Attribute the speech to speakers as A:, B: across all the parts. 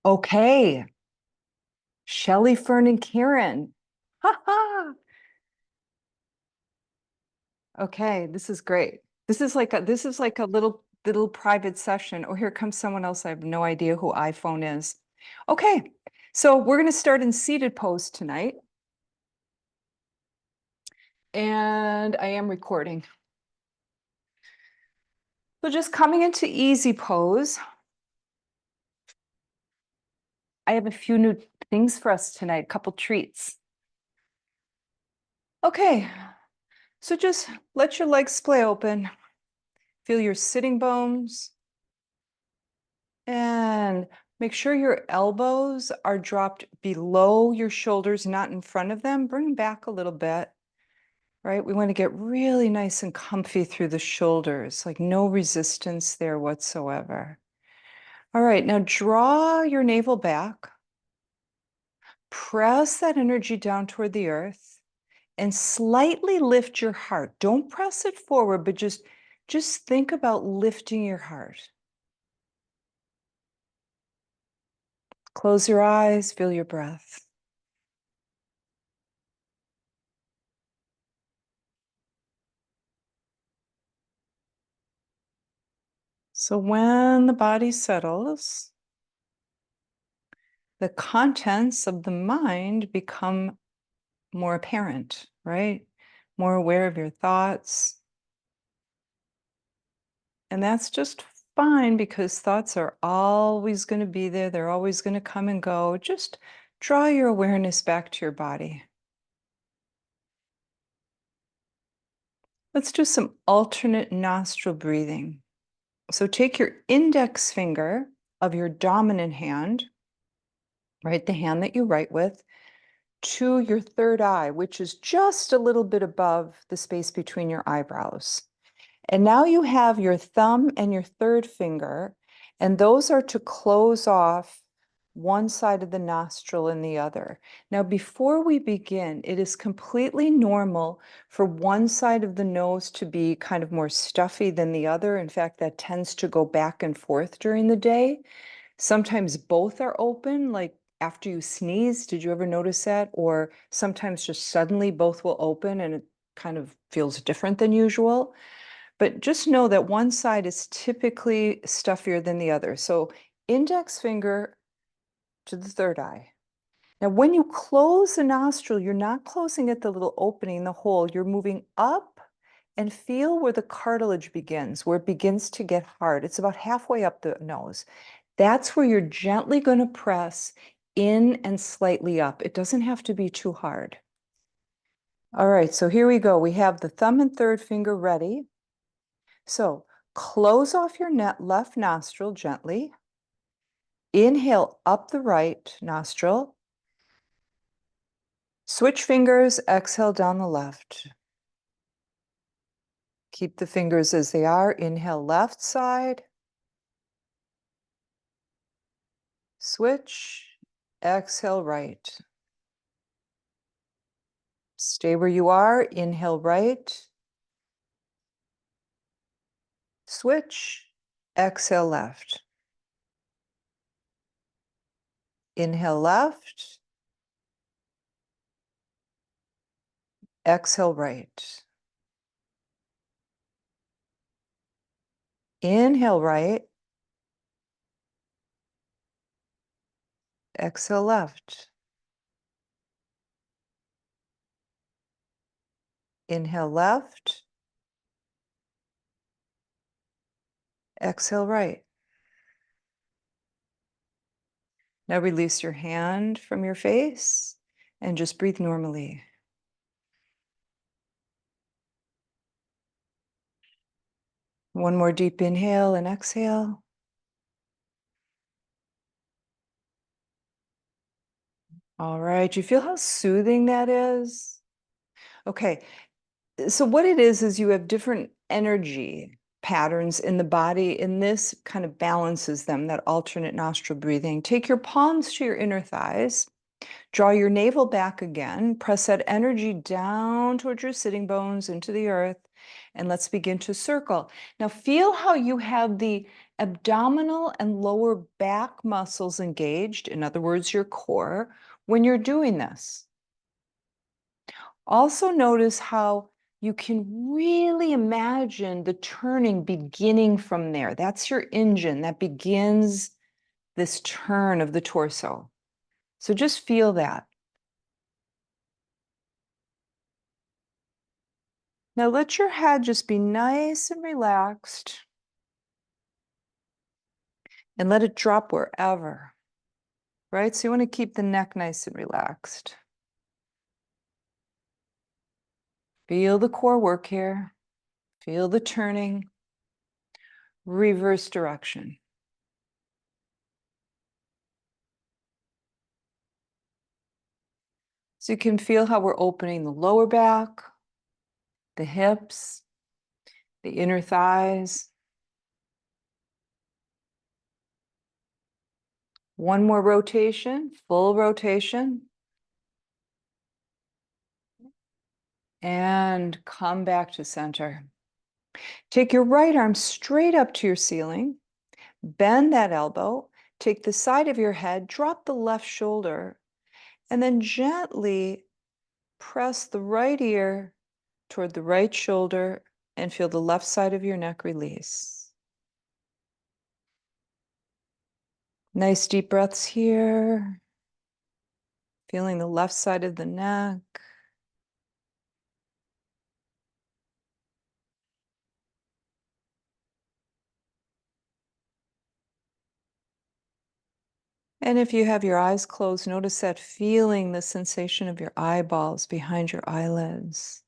A: Okay, Shelley, Fern, and Karen. Ha ha. Okay, this is great. This is like a little private session. Oh, here comes someone else. I have no idea who iPhone is. Okay, so we're going to start in seated pose tonight. And I am recording. So just coming into easy pose. I have a few new things for us tonight, a couple treats. Okay, so just let your legs splay open. Feel your sitting bones. And make sure your elbows are dropped below your shoulders, not in front of them. Bring them back a little bit, right? We want to get really nice and comfy through the shoulders, like no resistance there whatsoever. All right, now draw your navel back. Press that energy down toward the earth and slightly lift your heart. Don't press it forward, but just think about lifting your heart. Close your eyes, feel your breath. So when the body settles, the contents of the mind become more apparent, right? More aware of your thoughts. And that's just fine because thoughts are always going to be there. They're always going to come and go. Just draw your awareness back to your body. Let's do some alternate nostril breathing. So take your index finger of your dominant hand, right, the hand that you write with, to your third eye, which is just a little bit above the space between your eyebrows. And now you have your thumb and your third finger, and those are to close off one side of the nostril and the other. Now, before we begin, it is completely normal for one side of the nose to be kind of more stuffy than the other. In fact, that tends to go back and forth during the day. Sometimes both are open, like after you sneeze. Did you ever notice that? Or sometimes just suddenly both will open and it kind of feels different than usual. But just know that one side is typically stuffier than the other. So index finger to the third eye. Now, when you close the nostril, you're not closing at the little opening, the hole. You're moving up and feel where the cartilage begins, where it begins to get hard. It's about halfway up the nose. That's where you're gently going to press in and slightly up. It doesn't have to be too hard. All right, so here we go. We have the thumb and third finger ready. So close off your left nostril gently. Inhale up the right nostril. Switch fingers, exhale down the left. Keep the fingers as they are. Inhale left side. Switch, exhale right. Stay where you are. Inhale right. Switch, exhale left. Inhale left. Exhale right. Inhale right. Exhale left. Inhale left. Exhale right. Now release your hand from your face and just breathe normally. One more deep inhale and exhale. All right, you feel how soothing that is? Okay, so what it is you have different energy patterns in the body, and this kind of balances them, that alternate nostril breathing. Take your palms to your inner thighs. Draw your navel back again. Press that energy down towards your sitting bones into the earth. And let's begin to circle. Now feel how you have the abdominal and lower back muscles engaged, in other words, your core, when you're doing this. Also notice how you can really imagine the turning beginning from there. That's your engine that begins this turn of the torso. So just feel that. Now let your head just be nice and relaxed and let it drop wherever, right? So you want to keep the neck nice and relaxed. Feel the core work here. Feel the turning. Reverse direction. So you can feel how we're opening the lower back, the hips, the inner thighs. One more rotation, full rotation. And come back to center. Take your right arm straight up to your ceiling. Bend that elbow. Take the side of your head, drop the left shoulder, and then gently press the right ear toward the right shoulder and feel the left side of your neck release. Nice deep breaths here. Feeling the left side of the neck. And if you have your eyes closed, notice that feeling, the sensation of your eyeballs behind your eyelids.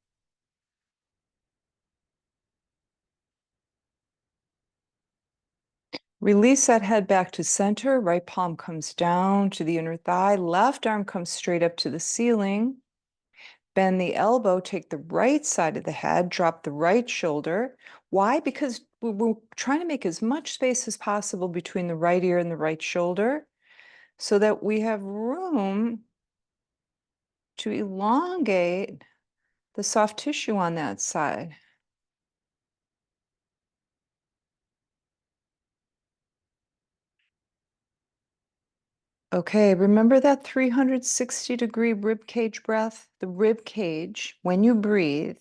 A: Release that head back to center. Right palm comes down to the inner thigh. Left arm comes straight up to the ceiling. Bend the elbow, take the right side of the head, drop the right shoulder. Why? Because we're trying to make as much space as possible between the right ear and the right shoulder so that we have room to elongate the soft tissue on that side. Okay, remember that 360-degree rib cage breath? The rib cage, when you breathe,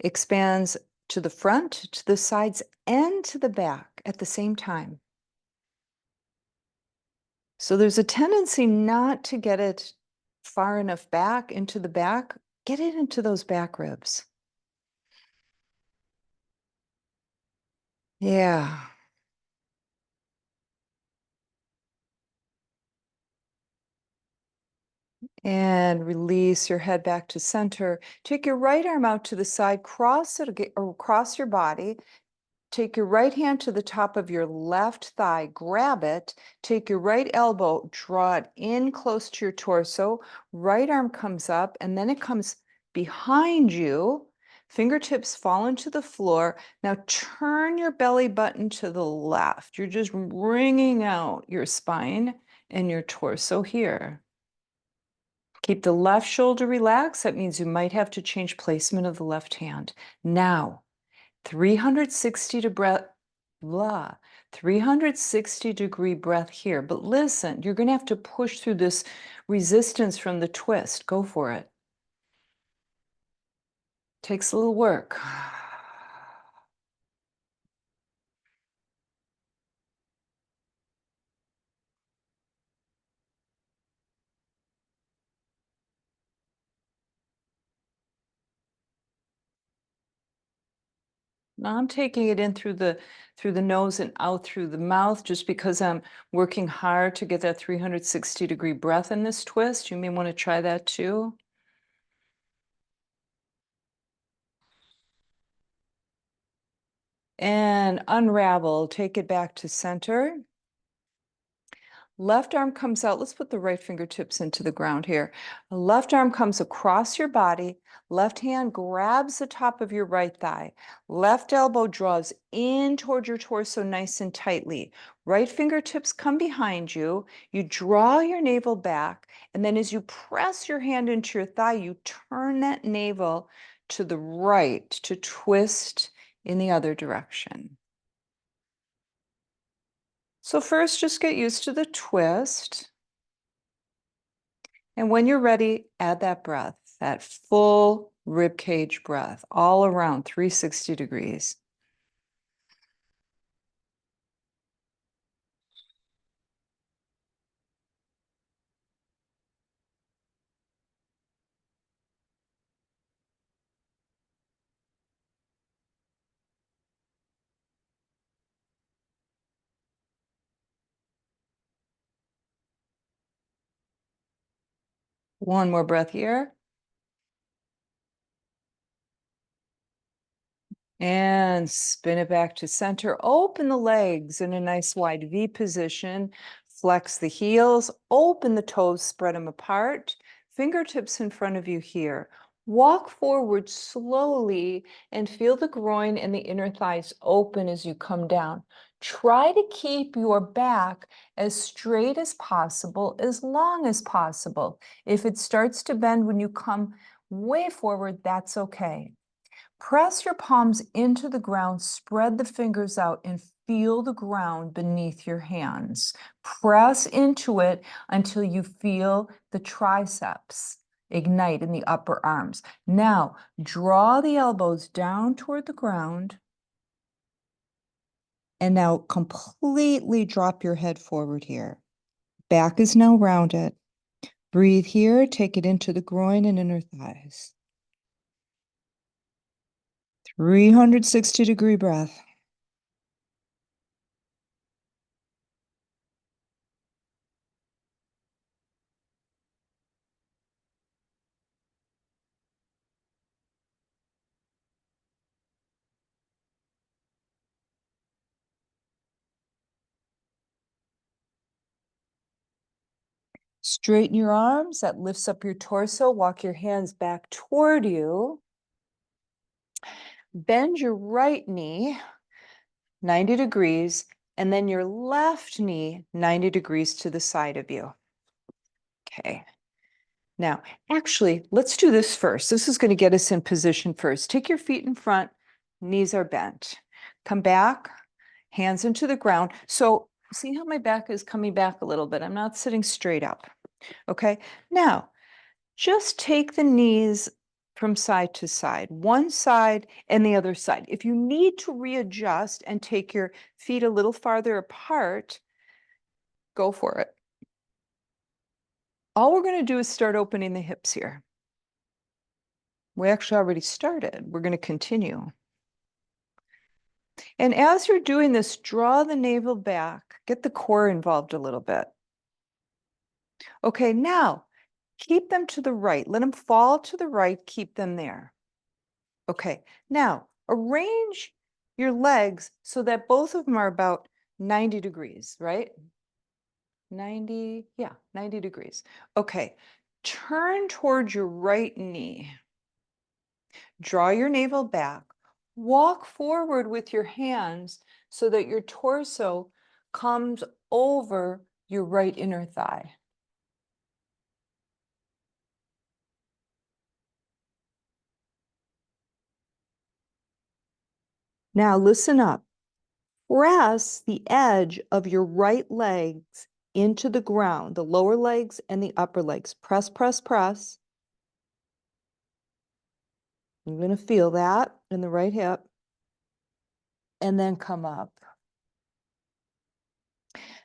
A: expands to the front, to the sides, and to the back at the same time. So there's a tendency not to get it far enough back into the back. Get it into those back ribs. Yeah. And release your head back to center. Take your right arm out to the side, cross it across your body. Take your right hand to the top of your left thigh, grab it, take your right elbow, draw it in close to your torso, right arm comes up, and then it comes behind you. Fingertips fall into the floor. Now turn your belly button to the left. You're just wringing out your spine and your torso here. Keep the left shoulder relaxed. That means you might have to change placement of the left hand. Now, 360 to breath, 360-degree breath here. But listen, you're going to have to push through this resistance from the twist. Go for it. Takes a little work. Now I'm taking it in through the nose and out through the mouth just because I'm working hard to get that 360-degree breath in this twist. You may want to try that too. And unravel, take it back to center. Left arm comes out. Let's put the right fingertips into the ground here. Left arm comes across your body. Left hand grabs the top of your right thigh. Left elbow draws in toward your torso nice and tightly. Right fingertips come behind you. You draw your navel back. And then as you press your hand into your thigh, you turn that navel to the right to twist in the other direction. So first, just get used to the twist. And when you're ready, add that breath, that full rib cage breath, all around 360 degrees. One more breath here. And spin it back to center. Open the legs in a nice wide V position. Flex the heels, open the toes, spread them apart. Fingertips in front of you here. Walk forward slowly and feel the groin and the inner thighs open as you come down. Try to keep your back as straight as possible, as long as possible. If it starts to bend when you come way forward, that's okay. Press your palms into the ground, spread the fingers out, and feel the ground beneath your hands. Press into it until you feel the triceps ignite in the upper arms. Now, draw the elbows down toward the ground. And now completely drop your head forward here. Back is now rounded. Breathe here, take it into the groin and inner thighs. 360-degree breath. Straighten your arms, that lifts up your torso. Walk your hands back toward you. Bend your right knee 90 degrees, and then your left knee 90 degrees to the side of you. Okay. Now, actually, let's do this first. This is going to get us in position first. Take your feet in front, knees are bent. Come back, hands into the ground. So see how my back is coming back a little bit. I'm not sitting straight up. Okay. Now, just take the knees from side to side, one side and the other side. If you need to readjust and take your feet a little farther apart, go for it. All we're going to do is start opening the hips here. We actually already started. We're going to continue. And as you're doing this, draw the navel back, get the core involved a little bit. Okay, now keep them to the right. Let them fall to the right, keep them there. Okay, now arrange your legs so that both of them are about 90 degrees, right? 90, yeah, 90 degrees. Okay, turn towards your right knee. Draw your navel back. Walk forward with your hands so that your torso comes over your right inner thigh. Now listen up. Press the edge of your right legs into the ground, the lower legs and the upper legs. Press, press, press. You're going to feel that in the right hip. And then come up.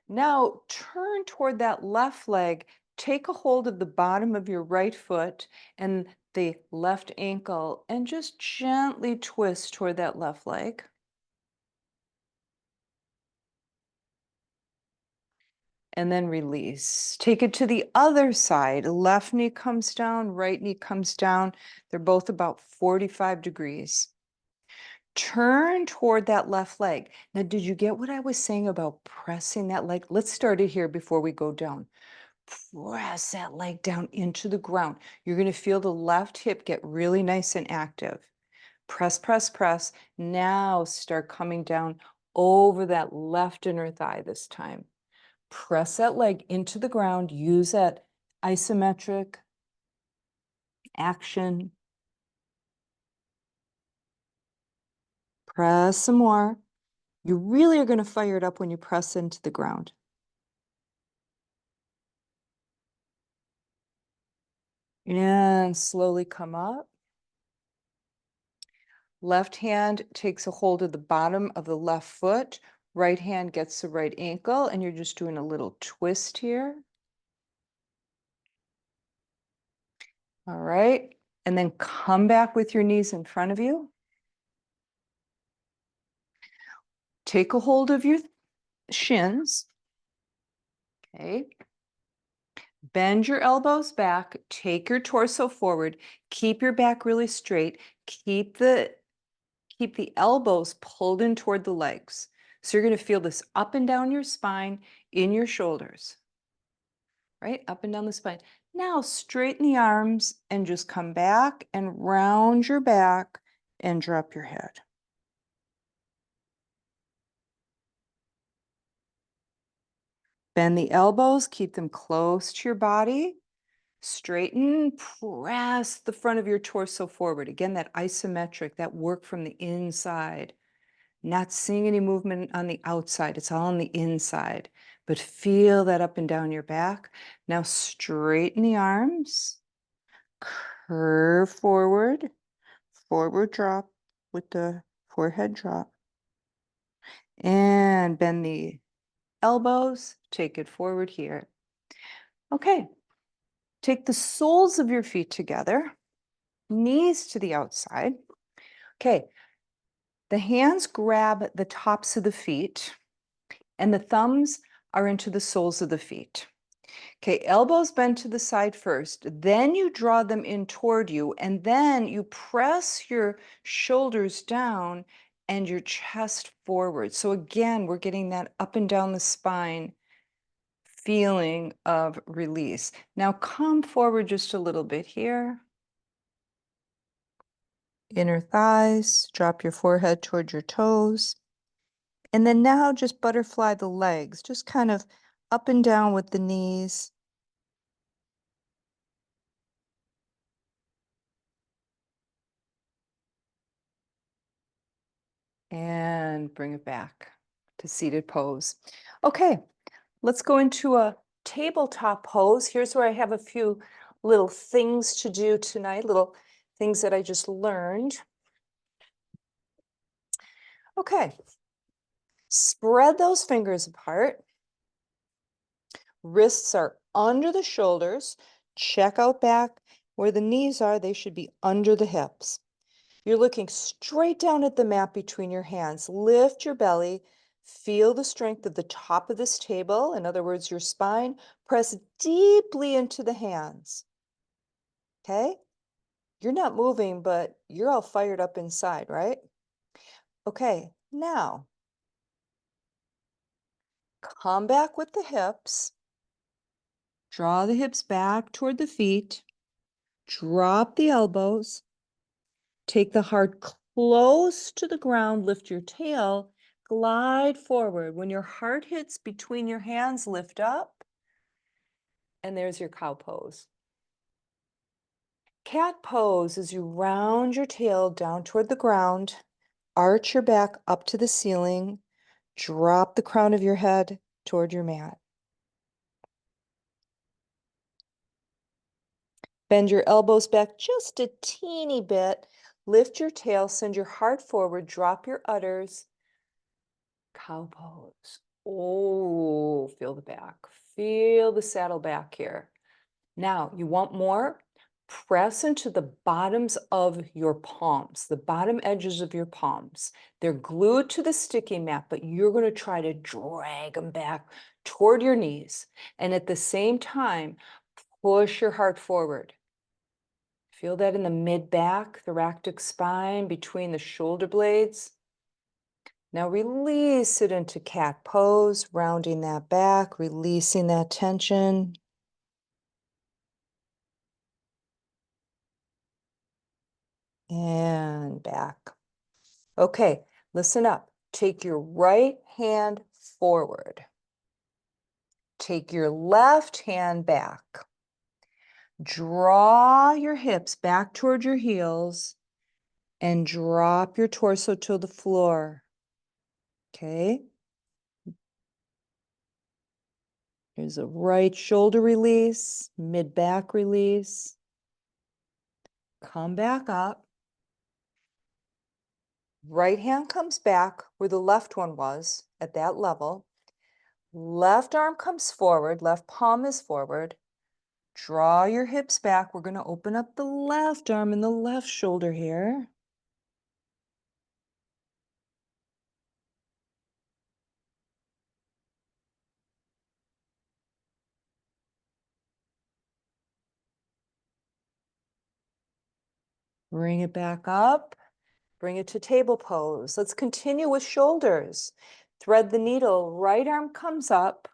A: Now turn toward that left leg. Take a hold of the bottom of your right foot and the left ankle and just gently twist toward that left leg. And then release. Take it to the other side. Left knee comes down, right knee comes down. They're both about 45 degrees. Turn toward that left leg. Now, did you get what I was saying about pressing that leg? Let's start it here before we go down. Press that leg down into the ground. You're going to feel the left hip get really nice and active. Press, press, press. Now start coming down over that left inner thigh this time. Press that leg into the ground. Use that isometric action. Press some more. You really are going to fire it up when you press into the ground. And slowly come up. Left hand takes a hold of the bottom of the left foot. Right hand gets the right ankle, and you're just doing a little twist here. All right. And then come back with your knees in front of you. Take a hold of your shins. Okay. Bend your elbows back. Take your torso forward. Keep your back really straight. Keep the elbows pulled in toward the legs. So you're going to feel this up and down your spine, in your shoulders. Right? Up and down the spine. Now straighten the arms and just come back and round your back and drop your head. Bend the elbows, keep them close to your body. Straighten, press the front of your torso forward. Again, that isometric, that work from the inside. Not seeing any movement on the outside, it's all on the inside. But feel that up and down your back. Now straighten the arms, curve forward, forward drop with the forehead drop. And bend the elbows, take it forward here. Okay, take the soles of your feet together, knees to the outside. Okay, the hands grab the tops of the feet and the thumbs are into the soles of the feet. Okay, elbows bend to the side first, then you draw them in toward you, and then you press your shoulders down and your chest forward. So again, we're getting that up and down the spine feeling of release. Now come forward just a little bit here. Inner thighs, drop your forehead toward your toes. And then now just butterfly the legs, just kind of up and down with the knees. And bring it back to seated pose. Okay, let's go into a tabletop pose. Here's where I have a few little things to do tonight, little things that I just learned. Okay, spread those fingers apart. Wrists are under the shoulders. Check out back where the knees are. They should be under the hips. You're looking straight down at the mat between your hands. Lift your belly. Feel the strength of the top of this table. In other words, your spine. Press deeply into the hands. Okay? You're not moving, but you're all fired up inside, right? Okay, now come back with the hips. Draw the hips back toward the feet. Drop the elbows. Take the heart close to the ground. Lift your tail. Glide forward. When your heart hits between your hands, lift up. And there's your cow pose. Cat pose is you round your tail down toward the ground. Arch your back up to the ceiling. Drop the crown of your head toward your mat. Bend your elbows back just a teeny bit. Lift your tail, send your heart forward, drop your udders. Cow pose. Oh, feel the back. Feel the saddle back here. Now, you want more? Press into the bottoms of your palms, the bottom edges of your palms. They're glued to the sticky mat, but you're going to try to drag them back toward your knees. And at the same time, push your heart forward. Feel that in the mid-back, thoracic spine, between the shoulder blades. Now release it into cat pose, rounding that back, releasing that tension. And back. Okay, listen up. Take your right hand forward. Take your left hand back. Draw your hips back toward your heels. and drop your torso to the floor. Okay. Here's a right shoulder release, mid back release. Come back up. Right hand comes back where the left one was at that level. Left arm comes forward, left palm is forward. Draw your hips back. We're going to open up the left arm and the left shoulder here. Bring it back up. Bring it to table pose. Let's continue with shoulders. Thread the needle. Right arm comes up.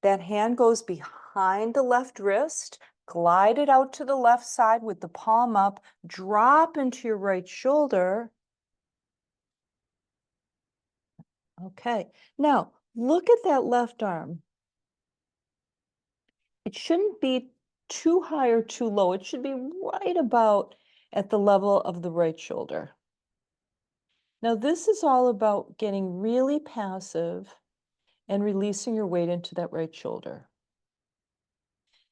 A: That hand goes behind the left wrist. Glide it out to the left side with the palm up. Drop into your right shoulder. Okay. Now, look at that left arm. It shouldn't be too high or too low. It should be right about at the level of the right shoulder. Now, this is all about getting really passive and releasing your weight into that right shoulder.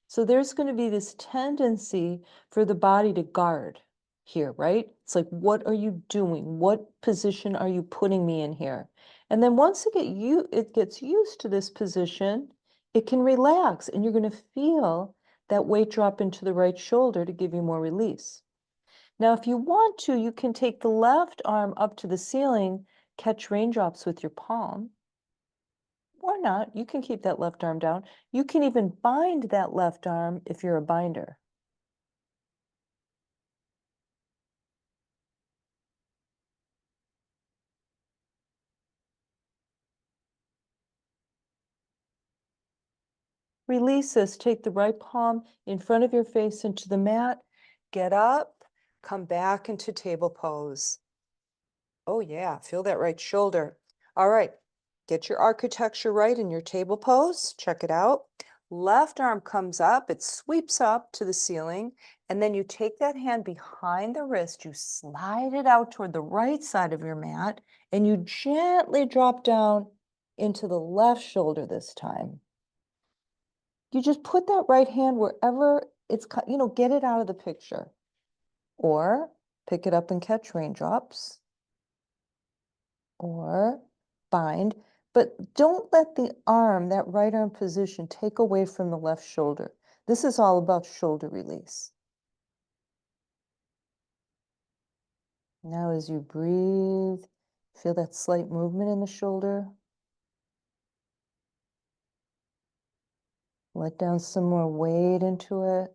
A: So there's going to be this tendency for the body to guard here, right? It's like, what are you doing? What position are you putting me in here? And then once it gets used to this position, it can relax and you're going to feel that weight drop into the right shoulder to give you more release. Now, if you want to, you can take the left arm up to the ceiling, catch raindrops with your palm. Or not, you can keep that left arm down. You can even bind that left arm if you're a binder. Release this. Take the right palm in front of your face into the mat. Get up, come back into table pose. Oh yeah, feel that right shoulder. All right, get your architecture right in your table pose. Check it out. Left arm comes up, it sweeps up to the ceiling, and then you take that hand behind the wrist, you slide it out toward the right side of your mat, and you gently drop down into the left shoulder this time. You just put that right hand wherever it's, get it out of the picture. Or pick it up and catch raindrops. Or bind. But don't let the arm, that right arm position, take away from the left shoulder. This is all about shoulder release. Now as you breathe, feel that slight movement in the shoulder. Let down some more weight into it.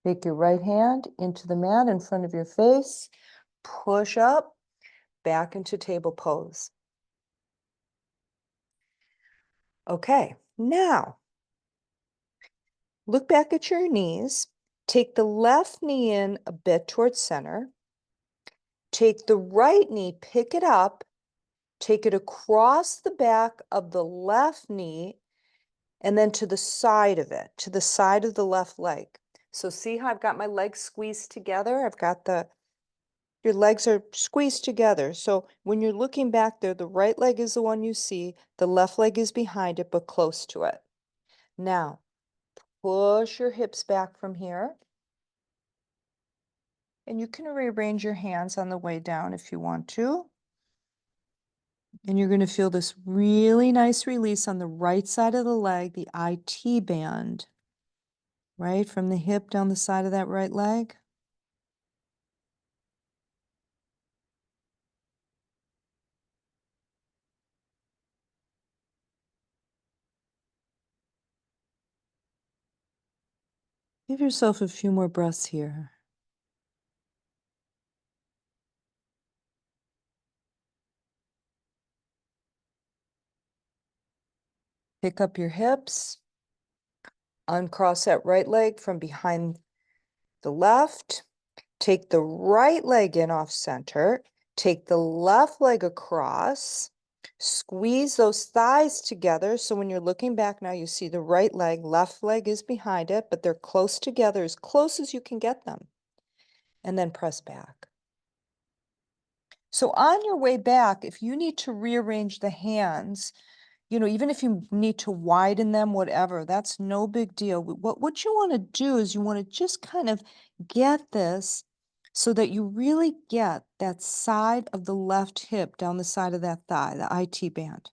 A: Take your right hand into the mat in front of your face. Push up, back into table pose. Okay, now look back at your knees. Take the left knee in a bit towards center. Take the right knee, pick it up, take it across the back of the left knee, and then to the side of it, to the side of the left leg. So see how I've got my legs squeezed together? Your legs are squeezed together. So when you're looking back there, the right leg is the one you see, the left leg is behind it, but close to it. Now, push your hips back from here. And you can rearrange your hands on the way down if you want to. And you're going to feel this really nice release on the right side of the leg, the IT band, right? From the hip down the side of that right leg. Give yourself a few more breaths here. Pick up your hips. Uncross that right leg from behind the left. Take the right leg in off center. Take the left leg across. Squeeze those thighs together. So when you're looking back now, you see the right leg, left leg is behind it, but they're close together, as close as you can get them. And then press back. So on your way back, if you need to rearrange the hands, even if you need to widen them, whatever, that's no big deal. What you want to do is you want to just kind of get this so that you really get that side of the left hip down the side of that thigh, the IT band.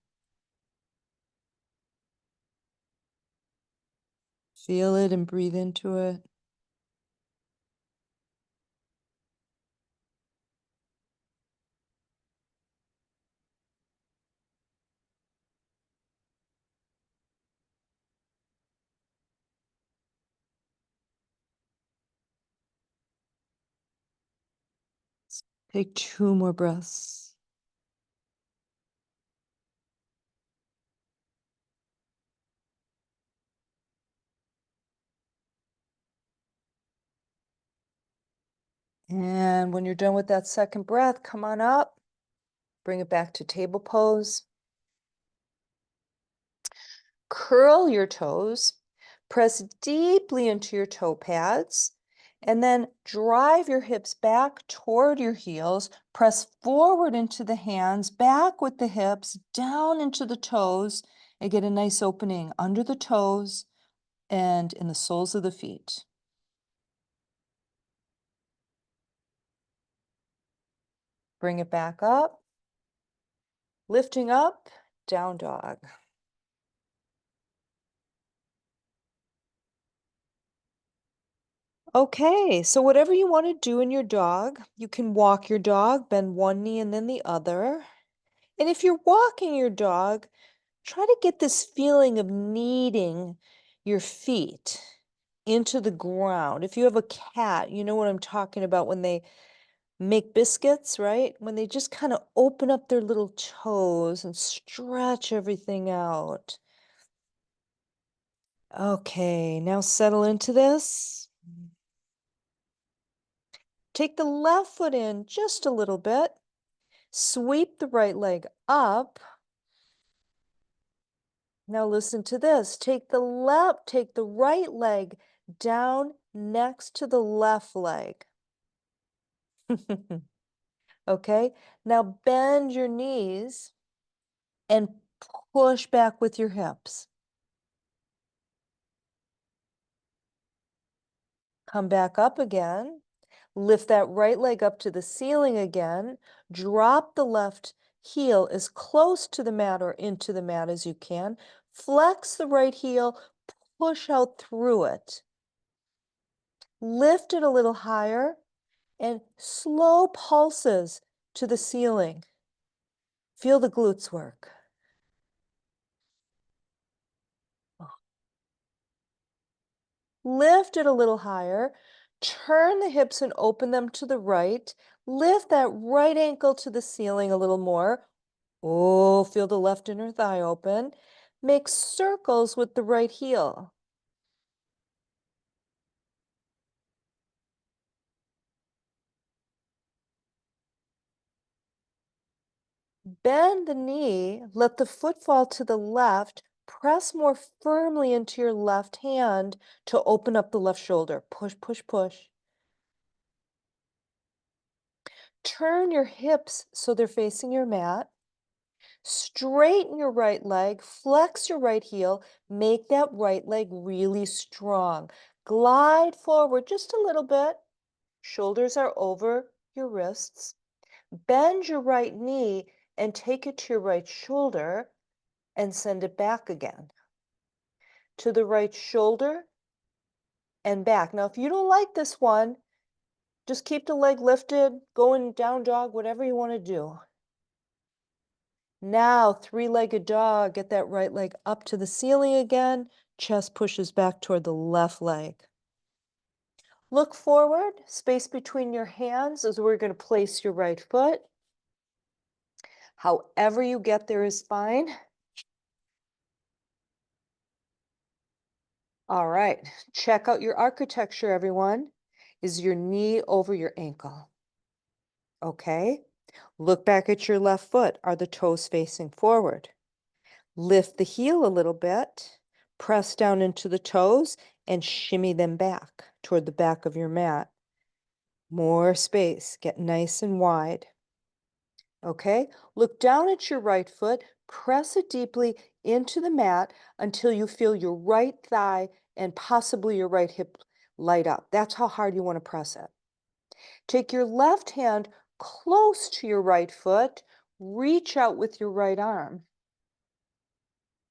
A: Feel it and breathe into it. Take 2 more breaths. And when you're done with that second breath, come on up, bring it back to table pose. Curl your toes, press deeply into your toe pads, and then drive your hips back toward your heels. Press forward into the hands, back with the hips, down into the toes, and get a nice opening under the toes and in the soles of the feet. Bring it back up, lifting up, down dog. Okay, so whatever you want to do in your dog, you can walk your dog, bend one knee and then the other. And if you're walking your dog, try to get this feeling of kneading your feet into the ground. If you have a cat, you know what I'm talking about when they make biscuits, right? When they just kind of open up their little toes and stretch everything out. Okay, now settle into this. Take the left foot in just a little bit. Sweep the right leg up. Now listen to this. Take the right leg down next to the left leg. Okay, now bend your knees and push back with your hips. Come back up again. Lift that right leg up to the ceiling again. Drop the left heel as close to the mat or into the mat as you can. Flex the right heel, push out through it. Lift it a little higher and slow pulses to the ceiling. Feel the glutes work. Lift it a little higher. Turn the hips and open them to the right. Lift that right ankle to the ceiling a little more. Oh, feel the left inner thigh open. Make circles with the right heel. Bend the knee, let the foot fall to the left. Press more firmly into your left hand to open up the left shoulder. Push, push, push. Turn your hips so they're facing your mat. Straighten your right leg, flex your right heel, make that right leg really strong. Glide forward just a little bit. Shoulders are over your wrists. Bend your right knee and take it to your right shoulder and send it back again. To the right shoulder and back. Now, if you don't like this one, just keep the leg lifted, go in down dog, whatever you want to do. Now, three-legged dog, get that right leg up to the ceiling again. Chest pushes back toward the left leg. Look forward, space between your hands as we're going to place your right foot. However you get there is fine. All right, check out your architecture, everyone.
B: Is your knee over your ankle? Okay. Look back at your left foot. Are the toes facing forward? Lift the heel a little bit, press down into the toes, and shimmy them back toward the back of your mat. More space. Get nice and wide. Okay. Look down at your right foot. Press it deeply into the mat until you feel your right thigh and possibly your right hip light up. That's how hard you want to press it. Take your left hand close to your right foot. Reach out with your right arm.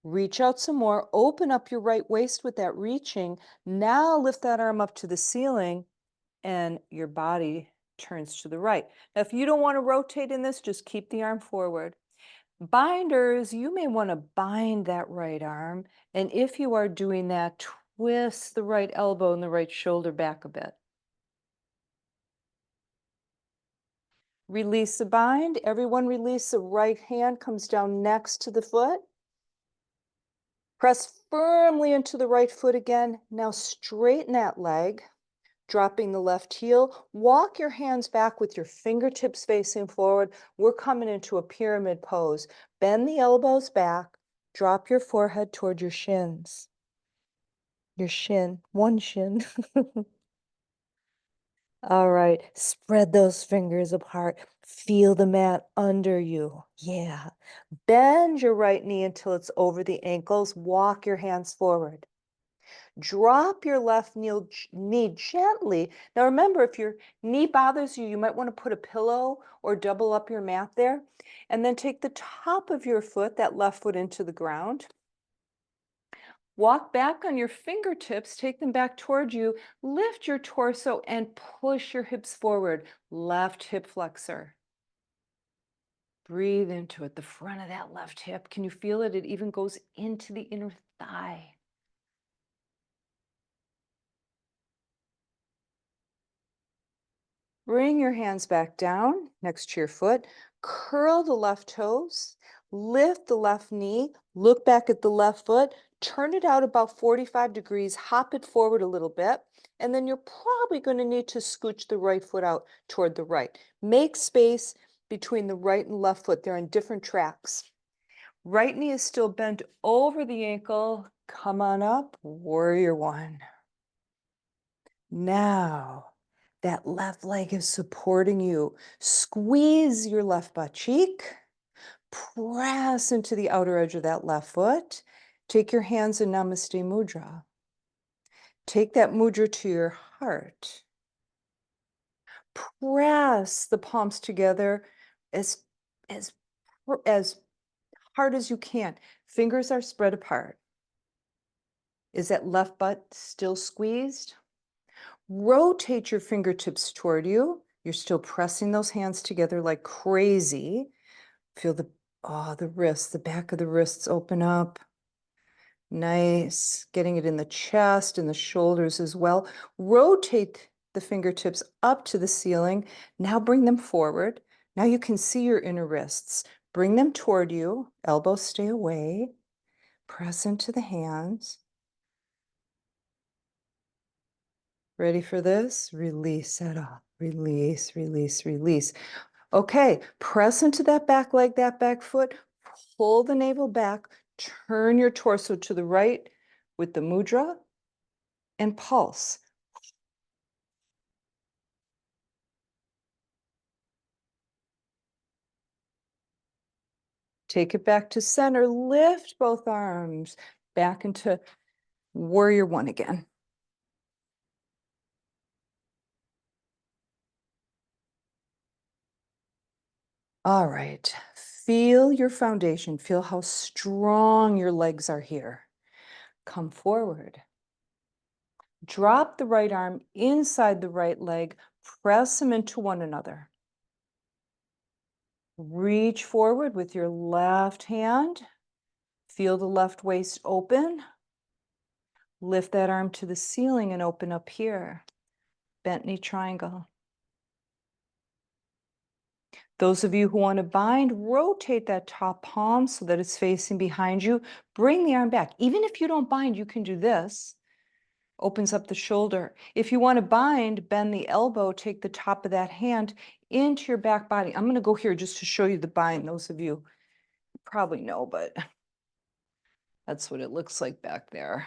B: Reach out some more. Open up your right waist with that reaching. Now lift that arm up to the ceiling and your body turns to the right. Now, if you don't want to rotate in this, just keep the arm forward. Binders, you may want to bind that right arm. And if you are doing that, twist the right elbow and the right shoulder back a bit. Release the bind. Everyone release. The right hand comes down next to the foot. Press firmly into the right foot again. Now straighten that leg, dropping the left heel. Walk your hands back with your fingertips facing forward. We're coming into a pyramid pose. Bend the elbows back. Drop your forehead toward your shins. Your shin, one shin. All right, spread those fingers apart. Feel the mat under you. Yeah. Bend your right knee until it's over the ankles. Walk your hands forward. Drop your left knee gently. Now remember, if your knee bothers you, you might want to put a pillow or double up your mat there. And then take the top of your foot, that left foot, into the ground. Walk back on your fingertips, take them back toward you, lift your torso and push your hips forward. Left hip flexor. Breathe into it, the front of that left hip. Can you feel it? It even goes into the inner thigh. Bring your hands back down next to your foot. Curl the left toes. Lift the left knee. Look back at the left foot. Turn it out about 45 degrees. Hop it forward a little bit. And then you're probably going to need to scooch the right foot out toward the right. Make space between the right and left foot. They're on different tracks. Right knee is still bent over the ankle. Come on up. Warrior one. Now, that left leg is supporting you. Squeeze your left butt cheek. Press into the outer edge of that left foot. Take your hands in Namaste Mudra. Take that mudra to your heart. Press the palms together as, as, as hard as you can. Fingers are spread apart. Is that left butt still squeezed? Rotate your fingertips toward you. You're still pressing those hands together like crazy. Feel the wrists, the back of the wrists open up. Nice. Getting it in the chest and the shoulders as well. Rotate the fingertips up to the ceiling. Now bring them forward. Now you can see your inner wrists. Bring them toward you. Elbows stay away. Press into the hands. Ready for this? Release it off. Release, release, release. Okay, press into that back leg, that back foot. Pull the navel back. Turn your torso to the right with the mudra and pulse. Take it back to center. Lift both arms back into warrior one again. All right, feel your foundation. Feel how strong your legs are here. Come forward. Drop the right arm inside the right leg. Press them into one another. Reach forward with your left hand. Feel the left waist open. Lift that arm to the ceiling and open up here. Bent knee triangle. Those of you who want to bind, rotate that top palm so that it's facing behind you. Bring the arm back. Even if you don't bind, you can do this.
A: opens up the shoulder. If you want to bind, bend the elbow, take the top of that hand into your back body. I'm going to go here just to show you the bind. Those of you probably know, but that's what it looks like back there.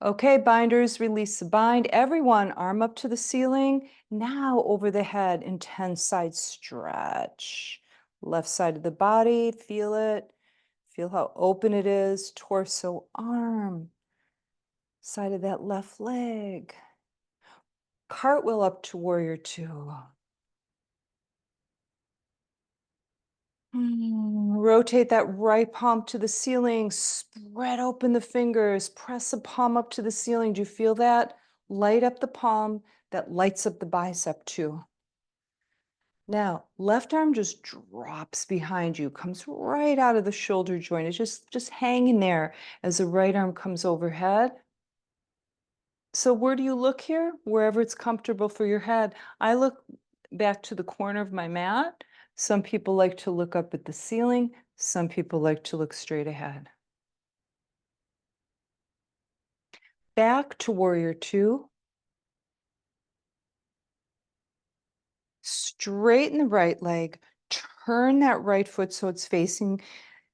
A: Okay, binders, release the bind. Everyone, arm up to the ceiling. Now over the head, intense side stretch. Left side of the body, feel it. Feel how open it is. Torso, arm. Side of that left leg. Cartwheel up to warrior two. Rotate that right palm to the ceiling. Spread open the fingers. Press the palm up to the ceiling. Do you feel that? Light up the palm. That lights up the bicep too. Now, left arm just drops behind you, comes right out of the shoulder joint. It's just hanging there as the right arm comes overhead. So where do you look here? Wherever it's comfortable for your head. I look back to the corner of my mat. Some people like to look up at the ceiling. Some people like to look straight ahead. Back to warrior two. Straighten the right leg. Turn that right foot so it's facing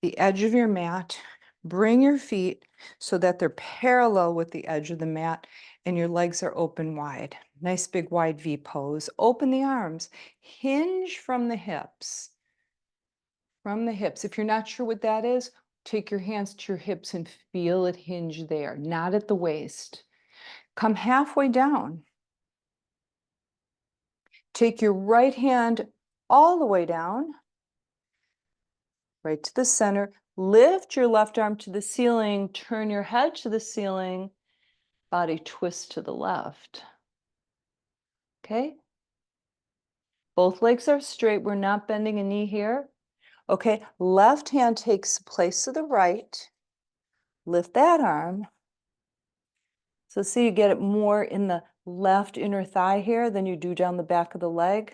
A: the edge of your mat. Bring your feet so that they're parallel with the edge of the mat and your legs are open wide. Nice big wide V pose. Open the arms. Hinge from the hips. From the hips. If you're not sure what that is, take your hands to your hips and feel it hinge there, not at the waist. Come halfway down. Take your right hand all the way down, right to the center. Lift your left arm to the ceiling, turn your head to the ceiling, body twist to the left. Okay? Both legs are straight. We're not bending a knee here. Okay, left hand takes the place of the right. Lift that arm. So see, you get it more in the left inner thigh here than you do down the back of the leg.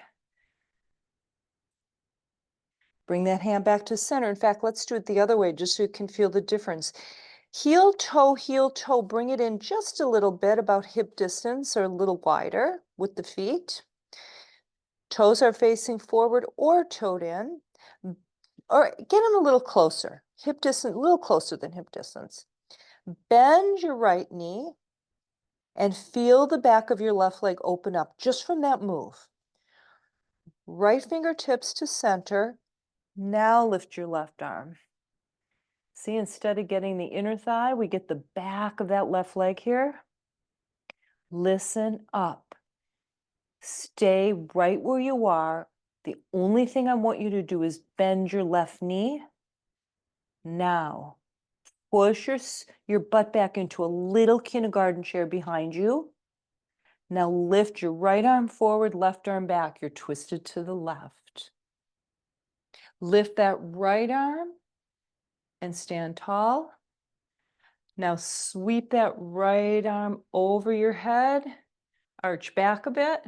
A: Bring that hand back to center. In fact, let's do it the other way just so you can feel the difference. Heel, toe, bring it in just a little bit, about hip distance or a little wider with the feet. Toes are facing forward or toed in, or get them a little closer, hip distance, a little closer than hip distance. Bend your right knee and feel the back of your left leg open up just from that move. Right fingertips to center. Now lift your left arm. See, instead of getting the inner thigh, we get the back of that left leg here. Listen up. Stay right where you are. The only thing I want you to do is bend your left knee. Now, push your butt back into a little kindergarten chair behind you. Now lift your right arm forward, left arm back. You're twisted to the left. Lift that right arm and stand tall. Now sweep that right arm over your head. Arch back a bit.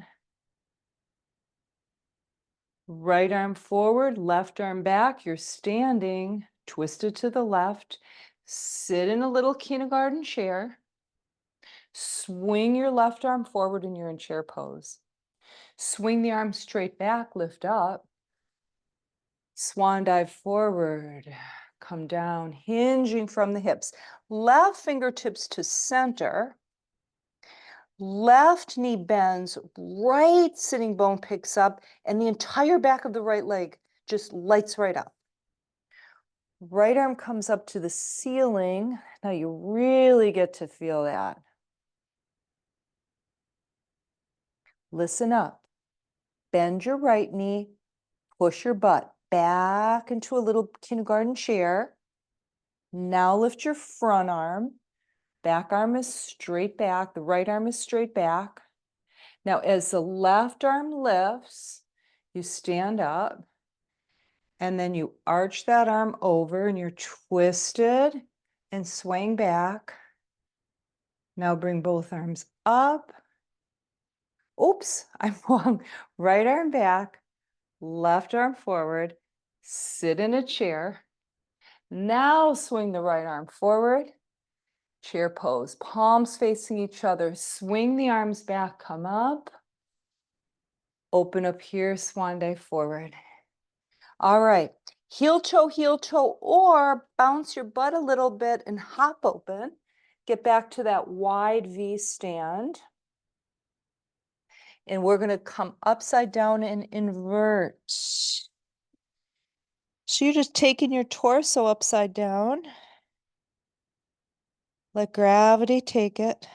A: Right arm forward, left arm back. You're standing, twisted to the left. Sit in a little kindergarten chair. Swing your left arm forward and you're in chair pose. Swing the arm straight back, lift up. Swan dive forward, come down, hinging from the hips. Left fingertips to center. Left knee bends, right sitting bone picks up, and the entire back of the right leg just lights right up. Right arm comes up to the ceiling. Now you really get to feel that. Listen up. Bend your right knee, push your butt back into a little kindergarten chair. Now lift your front arm. Back arm is straight back. The right arm is straight back. Now, as the left arm lifts, you stand up and then you arch that arm over and you're twisted and swaying back. Now bring both arms up. Oops, I'm wrong. Right arm back, left arm forward, sit in a chair. Now swing the right arm forward. Chair pose, palms facing each other. Swing the arms back, come up. Open up here, swan dive forward. All right, heel toe, or bounce your butt a little bit and hop open. Get back to that wide V stand. And we're going to come upside down and invert. So you're just taking your torso upside down. Let gravity take it.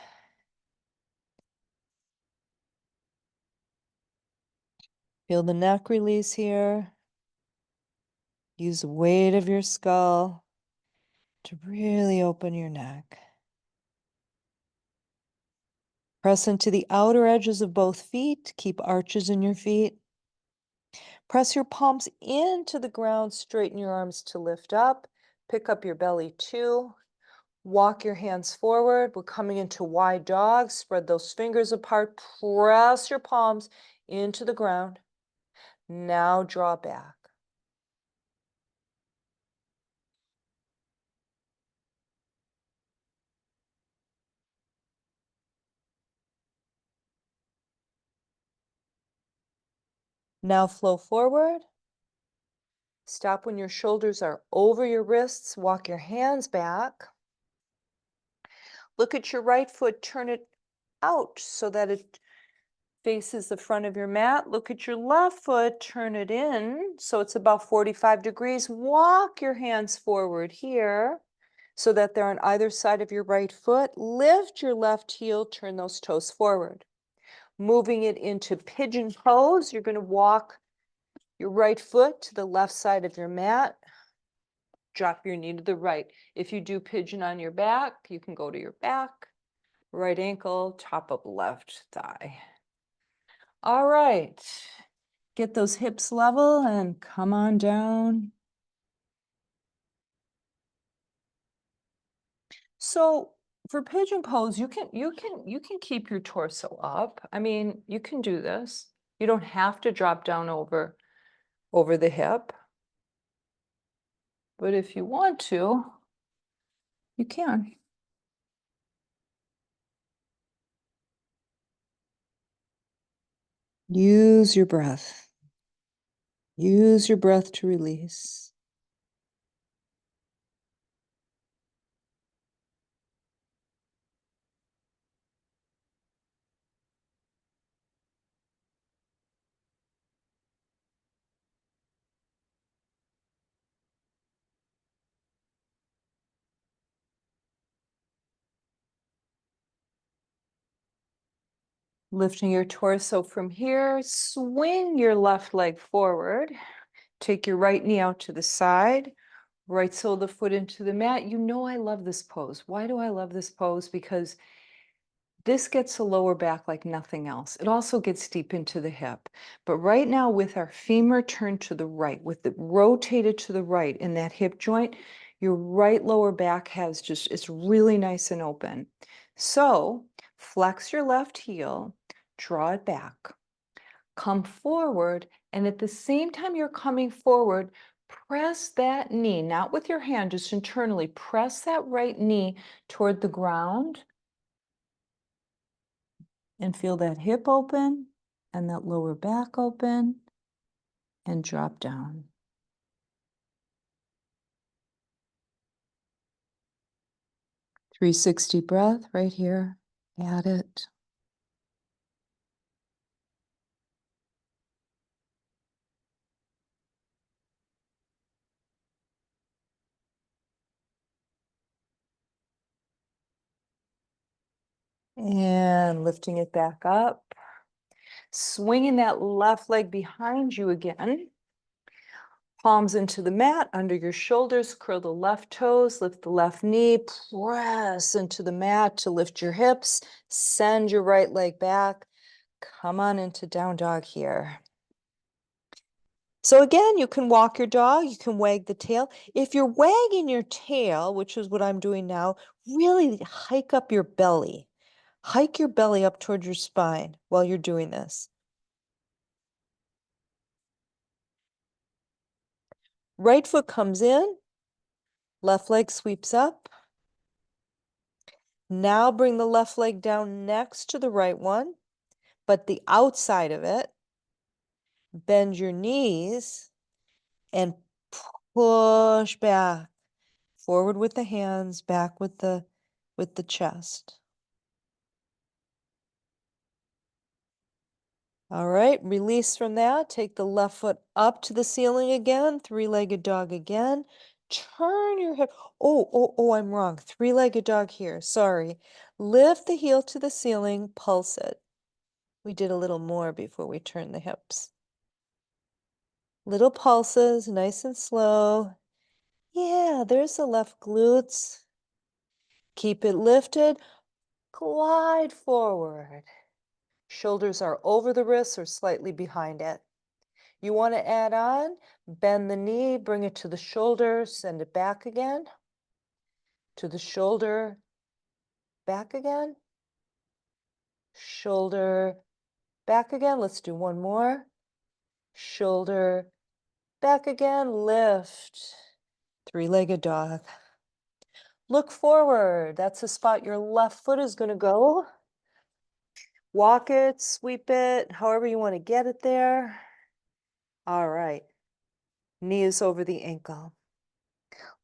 A: Feel the neck release here. Use the weight of your skull to really open your neck. Press into the outer edges of both feet. Keep arches in your feet. Press your palms into the ground. Straighten your arms to lift up. Pick up your belly too. Walk your hands forward. We're coming into wide dog. Spread those fingers apart. Press your palms into the ground. Now draw back. Now flow forward. Stop when your shoulders are over your wrists. Walk your hands back. Look at your right foot. Turn it out so that it faces the front of your mat. Look at your left foot. Turn it in so it's about 45 degrees. Walk your hands forward here so that they're on either side of your right foot. Lift your left heel. Turn those toes forward. Moving it into pigeon pose. You're going to walk your right foot to the left side of your mat. Drop your knee to the right. If you do pigeon on your back, you can go to your back, right ankle, top of left thigh. All right. Get those hips level and come on down. So for pigeon pose, you can keep your torso up. I mean, you can do this. You don't have to drop down over the hip. But if you want to, you can. Use your breath. Use your breath to release. Lifting your torso from here, swing your left leg forward. Take your right knee out to the side, right sole of the foot into the mat. You know I love this pose. Why do I love this pose? Because this gets the lower back like nothing else. It also gets deep into the hip. But right now with our femur turned to the right, with it rotated to the right in that hip joint, your right lower back has just, it's really nice and open. So flex your left heel, draw it back, come forward, and at the same time you're coming forward, press that knee, not with your hand, just internally, press that right knee toward the ground and feel that hip open and that lower back open and drop down. .360 breath right here. Add it. And lifting it back up. Swinging that left leg behind you again. Palms into the mat, under your shoulders, curl the left toes, lift the left knee, press into the mat to lift your hips, send your right leg back. Come on into down dog here. So again, you can walk your dog, you can wag the tail. If you're wagging your tail, which is what I'm doing now, really hike up your belly. Hike your belly up towards your spine while you're doing this. Right foot comes in,
B: Left leg sweeps up. Now bring the left leg down next to the right one, but the outside of it. Bend your knees and push back. Forward with the hands, back with the chest. All right, release from that. Take the left foot up to the ceiling again, three-legged dog again. Turn your hip. Oh, I'm wrong. Three-legged dog here. Sorry. Lift the heel to the ceiling, pulse it. We did a little more before we turned the hips. Little pulses, nice and slow. Yeah, there's the left glutes. Keep it lifted. Glide forward. Shoulders are over the wrists or slightly behind it. You want to add on, bend the knee, bring it to the shoulder, send it back again. To the shoulder, back again. Shoulder, back again. Let's do one more. Shoulder, back again, lift. Three-legged dog. Look forward. That's the spot your left foot is going to go. Walk it, sweep it, however you want to get it there. All right. Knee is over the ankle.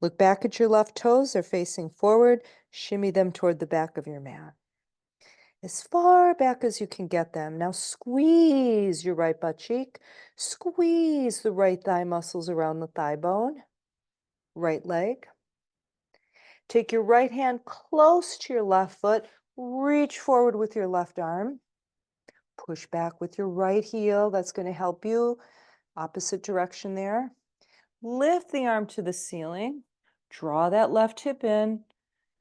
B: Look back at your left toes. They're facing forward. Shimmy them toward the back of your mat. As far back as you can get them. Now squeeze your right butt cheek. Squeeze the right thigh muscles around the thigh bone. Right leg. Take your right hand close to your left foot. Reach forward with your left arm. Push back with your right heel. That's going to help you. Opposite direction there. Lift the arm to the ceiling. Draw that left hip in.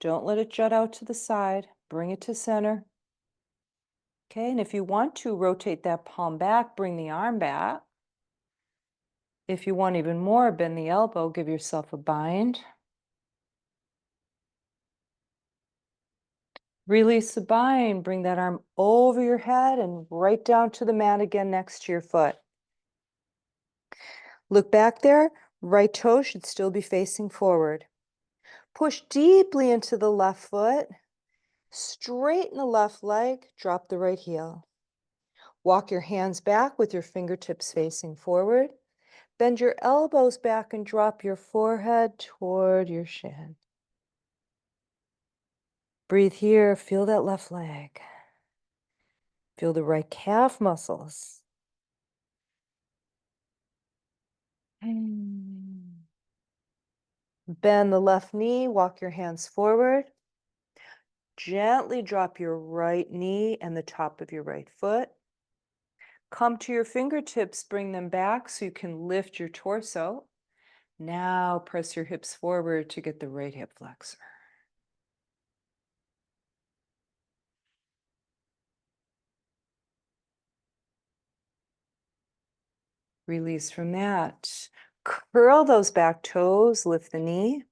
B: Don't let it jut out to the side. Bring it to center. Okay, and if you want to, rotate that palm back, bring the arm back. If you want even more, bend the elbow, give yourself a bind. Release the bind, bring that arm over your head and right down to the mat again next to your foot. Look back there, right toe should still be facing forward. Push deeply into the left foot. Straighten the left leg, drop the right heel. Walk your hands back with your fingertips facing forward. Bend your elbows back and drop your forehead toward your shin. Breathe here, feel that left leg. Feel the right calf muscles. Bend the left knee, walk your hands forward. Gently drop your right knee and the top of your right foot. Come to your fingertips, bring them back so you can lift your torso. Now press your hips forward to get the right hip flexor. Release from that. Curl those back toes, lift the knee.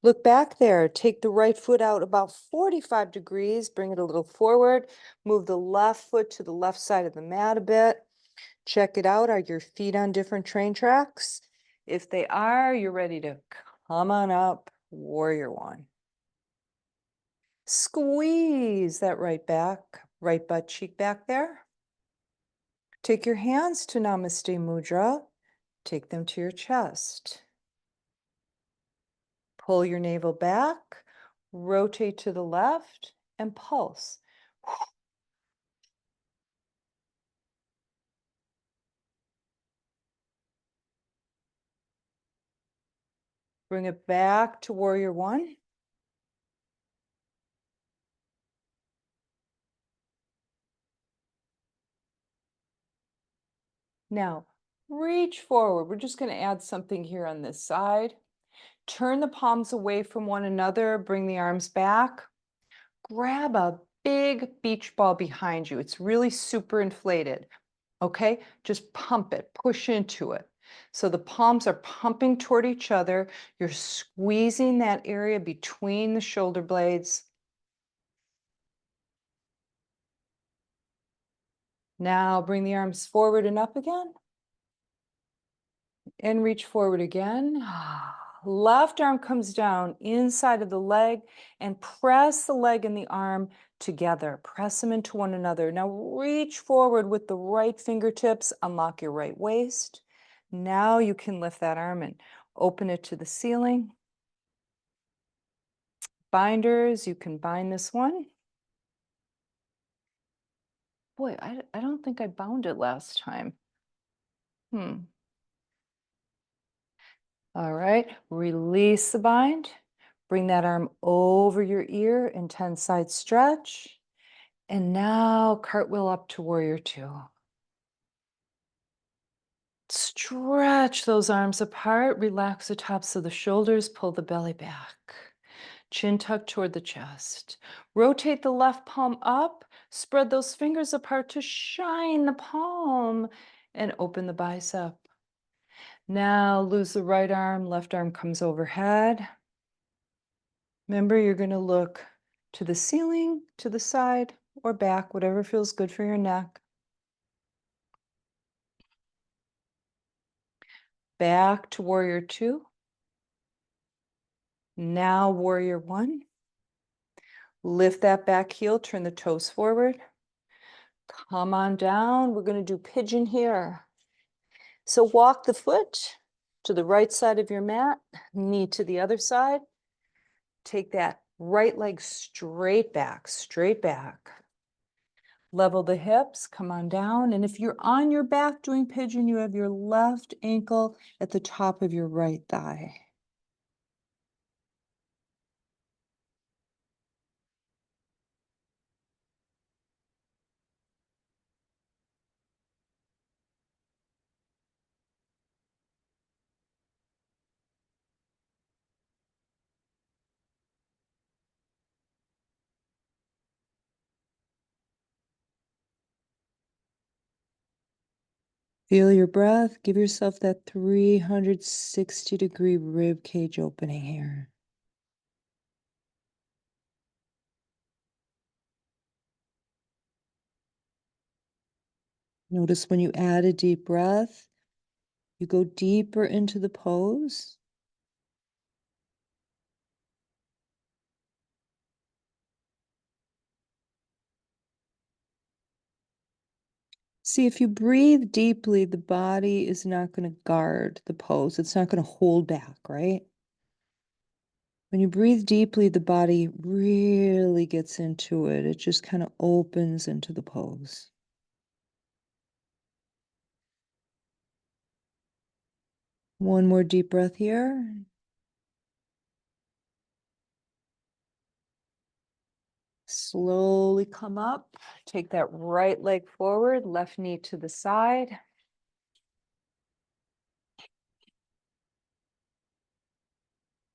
B: Look back there. Take the right foot out about 45 degrees. Bring it a little forward. Move the left foot to the left side of the mat a bit. Check it out. Are your feet on different train tracks? If they are, you're ready to come on up. Warrior one. Squeeze that right butt cheek back there. Take your hands to Namaste Mudra. Take them to your chest. Pull your navel back, rotate to the left, and pulse. Bring it back to warrior one. Now, reach forward. We're just going to add something here on this side. Turn the palms away from one another. Bring the arms back. Grab a big beach ball behind you. It's really super inflated. Okay, just pump it, push into it. So the palms are pumping toward each other. You're squeezing that area between the shoulder blades. Now bring the arms forward and up again. And reach forward again.
A: Left arm comes down inside of the leg and press the leg and the arm together. Press them into one another. Now reach forward with the right fingertips, unlock your right waist. Now you can lift that arm and open it to the ceiling. Binders, you can bind this one. Boy, I don't think I bound it last time. All right, release the bind. Bring that arm over your ear, intense side stretch. And now cartwheel up to warrior two. Stretch those arms apart, relax the tops of the shoulders, pull the belly back. Chin tucked toward the chest. Rotate the left palm up, spread those fingers apart to shine the palm, and open the bicep. Now lose the right arm, left arm comes overhead. Remember, you're going to look to the ceiling, to the side, or back, whatever feels good for your neck. Back to warrior two. Now warrior one. Lift that back heel, turn the toes forward. Come on down. We're going to do pigeon here. So walk the foot to the right side of your mat, knee to the other side. Take that right leg straight back, straight back. Level the hips, come on down. And if you're on your back doing pigeon, you have your left ankle at the top of your right thigh. Feel your breath. Give yourself that 360-degree rib cage opening here. Notice when you add a deep breath, you go deeper into the pose. See, if you breathe deeply, the body is not going to guard the pose. It's not going to hold back, right? When you breathe deeply, the body really gets into it. It just kind of opens into the pose. One more deep breath here. Slowly come up. Take that right leg forward, left knee to the side.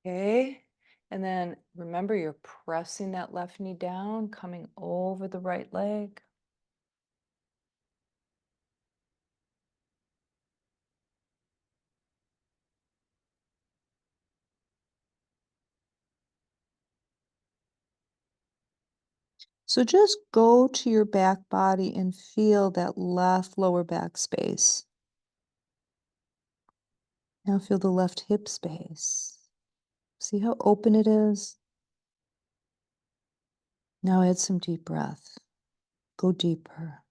A: Okay. And then remember, you're pressing that left knee down, coming over the right leg. So just go to your back body and feel that left lower back space. Now feel the left hip space. See how open it is? Now add some deep breath. Go deeper.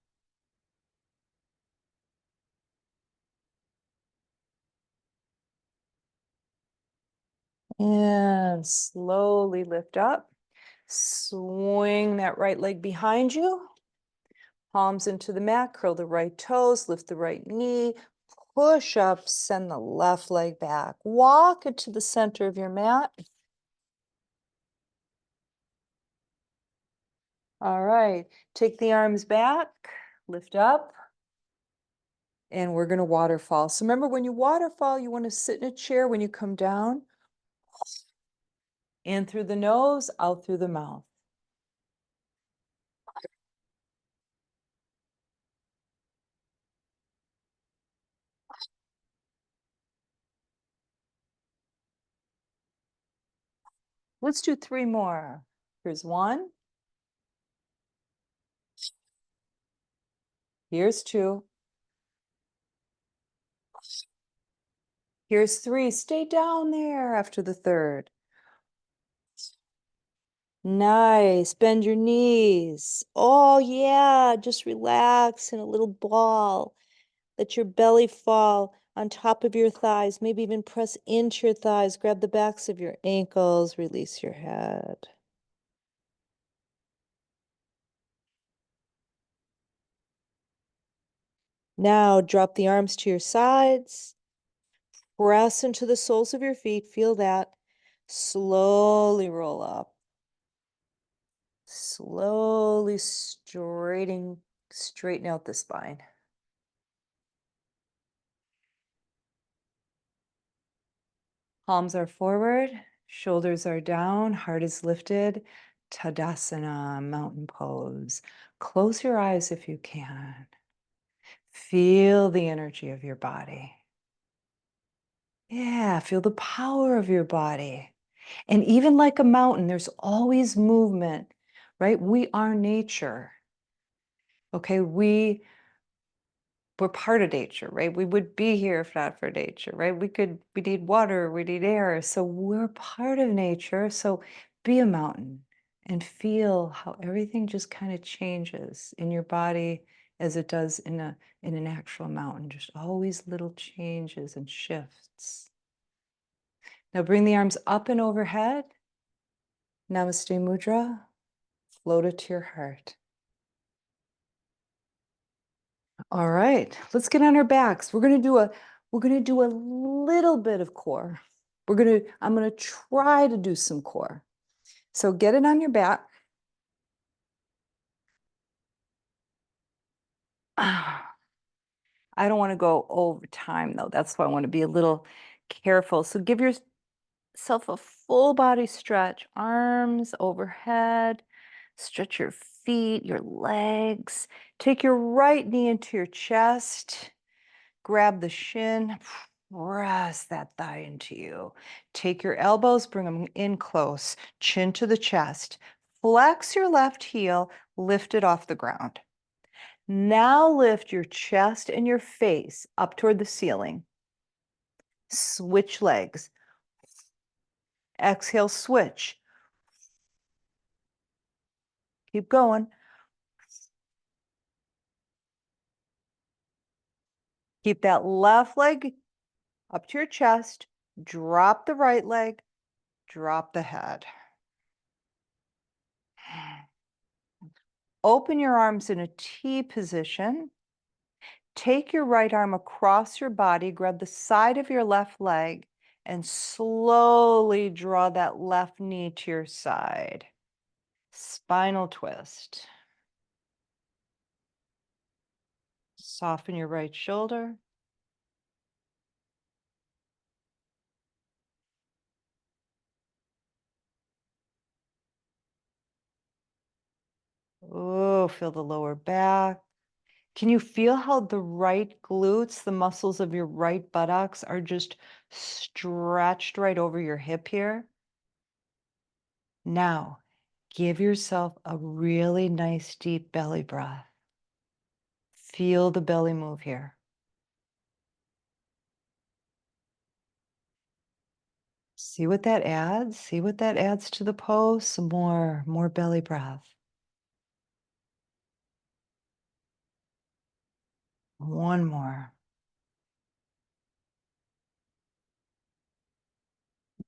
A: And slowly lift up. Swing that right leg behind you. Palms into the mat, curl the right toes, lift the right knee, push up, send the left leg back. Walk it to the center of your mat. All right, take the arms back, lift up, and we're going to waterfall. So remember, when you waterfall, you want to sit in a chair when you come down. In through the nose, out through the mouth. Let's do three more. Here's one. Here's two. Here's 3. Stay down there after the 3rd. Nice. Bend your knees. Oh, yeah. Just relax in a little ball. Let your belly fall on top of your thighs. Maybe even press into your thighs. Grab the backs of your ankles. Release your head. Now drop the arms to your sides. Press into the soles of your feet. Feel that. Slowly roll up. Slowly straighten out the spine. Palms are forward, shoulders are down, heart is lifted. Tadasana, mountain pose. Close your eyes if you can. Feel the energy of your body. Yeah, feel the power of your body. And even like a mountain, there's always movement, right? We are nature. Okay, we're part of nature, right? We would be here if not for nature, right? We need water, we need air. So we're part of nature. So be a mountain and feel how everything just kind of changes in your body as it does in an actual mountain. Just always little changes and shifts. Now bring the arms up and overhead. Namaste Mudra. Float it to your heart. All right, let's get on our backs. We're gonna do a little bit of core. I'm gonna try to do some core. So get it on your back. I don't want to go over time though. That's why I want to be a little careful. So give yourself a full body stretch, arms overhead, stretch your feet, your legs. Take your right knee into your chest. Grab the shin, press that thigh into you. Take your elbows, bring them in close, chin to the chest. Flex your left heel, lift it off the ground. Now lift your chest and your face up toward the ceiling. Switch legs. Exhale, switch. Keep going. Keep that left leg up to your chest. Drop the right leg. Drop the head. Open your arms in a T position. Take your right arm across your body, grab the side of your left leg, and slowly draw that left knee to your side. Spinal twist. Soften your right shoulder. Oh, feel the lower back. Can you feel how the right glutes, the muscles of your right buttocks, are just stretched right over your hip here? Now, give yourself a really nice deep belly breath. Feel the belly move here. See what that adds? See what that adds to the pose? Some more belly breath. One more.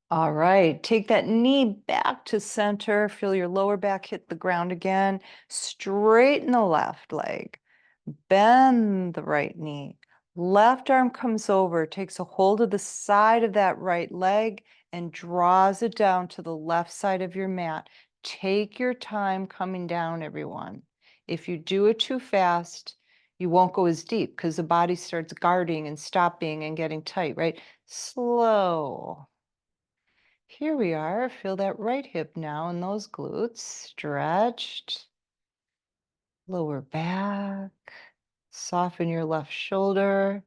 A: All right, take that knee back to center. Feel your lower back hit the ground again. Straighten the left leg. Bend the right knee. Left arm comes over, takes a hold of the side of that right leg and draws it down to the left side of your mat. Take your time coming down, everyone. If you do it too fast, you won't go as deep because the body starts guarding and stopping and getting tight, right? Slow. Here we are. Feel that right hip now and those glutes stretched. Lower back. Soften your left shoulder.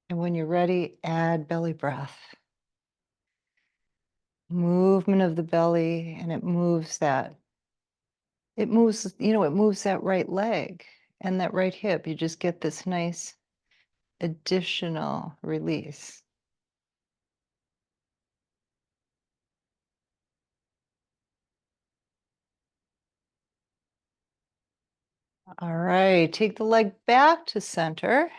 A: And when you're ready, add belly breath. Movement of the belly, and it moves, it moves that right leg and that right hip. You just get this nice additional release. All right, take the leg back to center.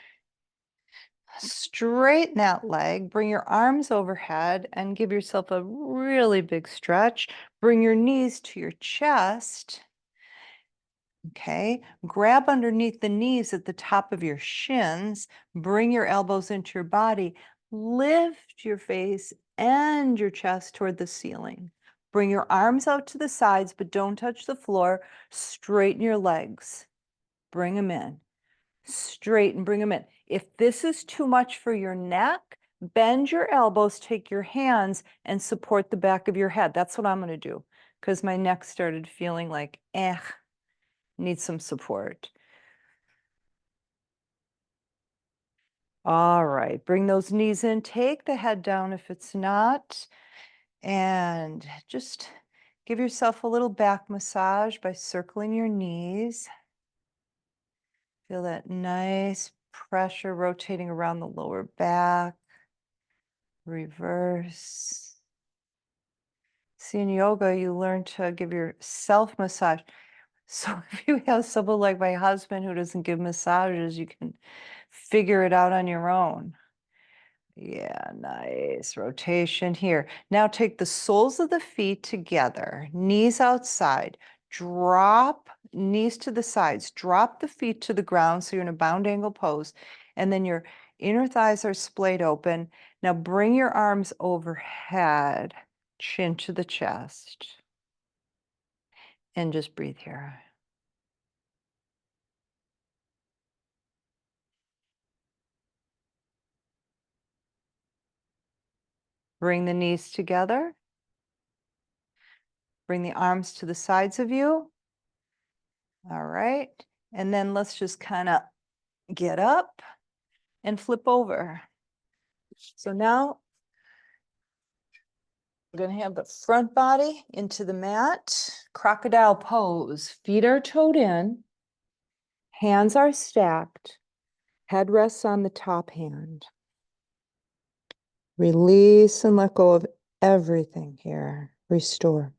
A: Straighten that leg, bring your arms overhead and give yourself a really big stretch. Bring your knees to your chest. Okay, grab underneath the knees at the top of your shins. Bring your elbows into your body. Lift your face and your chest toward the ceiling. Bring your arms out to the sides, but don't touch the floor. Straighten your legs. Bring them in. Straighten, bring them in. If this is too much for your neck, bend your elbows, take your hands and support the back of your head. That's what I'm going to do because my neck started feeling like, needs some support. All right, bring those knees in, take the head down if it's not, and just give yourself a little back massage by circling your knees. Feel that nice pressure rotating around the lower back. Reverse. See, in yoga, you learn to give yourself massage. So if you have someone like my husband who doesn't give massages, you can figure it out on your own. Yeah, nice rotation here. Now take the soles of the feet together, knees outside, drop knees to the sides, drop the feet to the ground so you're in a bound angle pose, and then your inner thighs are splayed open. Now bring your arms overhead, chin to the chest, and just breathe here. Bring the knees together. Bring the arms to the sides of you. All right. And then let's just kind of get up and flip over. So now we're going to have the front body into the mat, crocodile pose. Feet are toed in, hands are stacked, head rests on the top hand. Release and let go of everything here. Restore.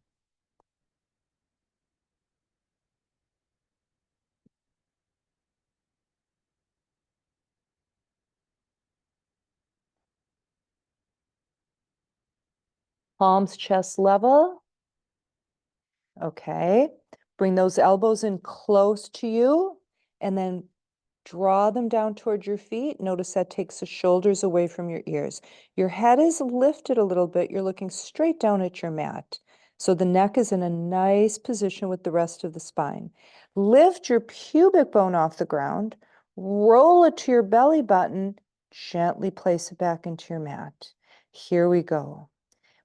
A: Palms chest level. Okay. Bring those elbows in close to you and then draw them down towards your feet. Notice that takes the shoulders away from your ears. Your head is lifted a little bit. You're looking straight down at your mat. So the neck is in a nice position with the rest of the spine. Lift your pubic bone off the ground. Roll it to your belly button. Gently place it back into your mat. Here we go.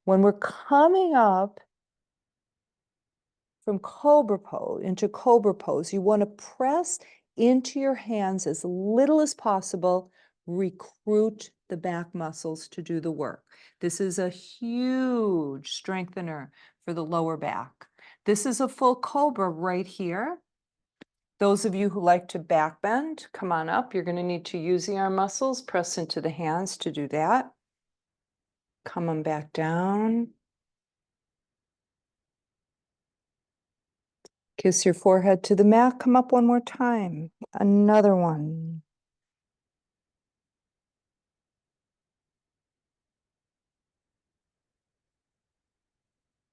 A: When we're coming up from cobra pose into cobra pose, you want to press into your hands as little as possible. Recruit the back muscles to do the work. This is a huge strengthener for the lower back. This is a full cobra right here. Those of you who like to back bend, come on up. You're going to need to use the arm muscles. Press into the hands to do that. Come on back down. Kiss your forehead to the mat. Come up one more time. Another one.